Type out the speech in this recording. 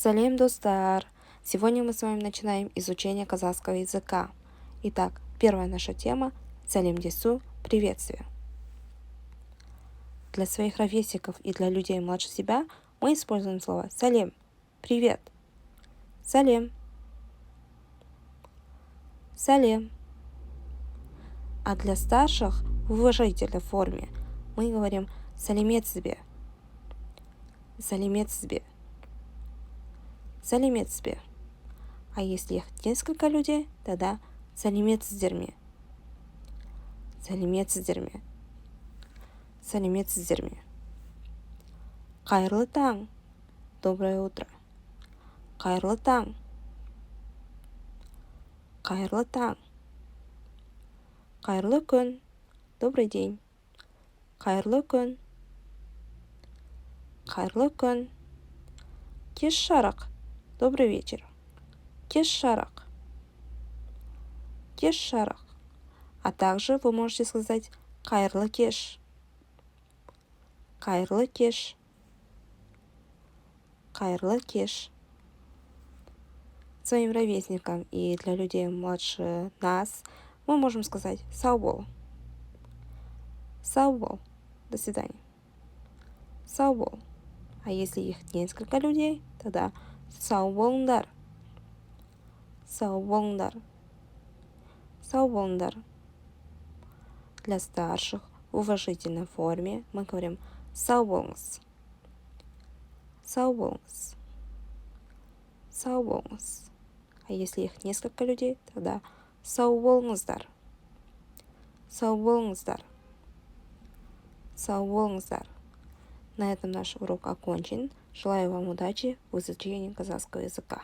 Салем, достар! Сегодня мы с вами начинаем изучение казахского языка. Итак, первая наша тема – салем десу – приветствие. Для своих ровесников и для людей младше себя мы используем слово салем – привет. Салем. Салем. А для старших в уважительной форме мы говорим салимецбе. Салимецбе. Салимецбе. А если их несколько людей, тогда салимецдерме. Салимецдерме. Салимецдерме. Қайырлы таң. Доброе утро. Қайырлы таң. Қайырлы таң. Қайырлы күн. Добрый день. Қайырлы күн. Қайырлы күн. Кеш жарық. Добрый вечер. Кеш жарық. Кеш жарық. А также вы можете сказать қайырлы кеш. Қайырлы кеш. Қайырлы кеш. Своим ровесникам и для людей младше нас мы можем сказать сау бол. Сау бол. До свидания. Сау бол. А если их несколько людей, тогда сау болыңдар. Сау болыңдар. Сау болыңдар. Для старших в уважительной форме мы говорим сау болыңыз. Сау болыңыз. Сау болыңыз. А если их несколько людей, тогда сау болыңыздар. Сау болыңыздар. Сау болыңыздар. На этом наш урок окончен. Желаю вам удачи в изучении казахского языка.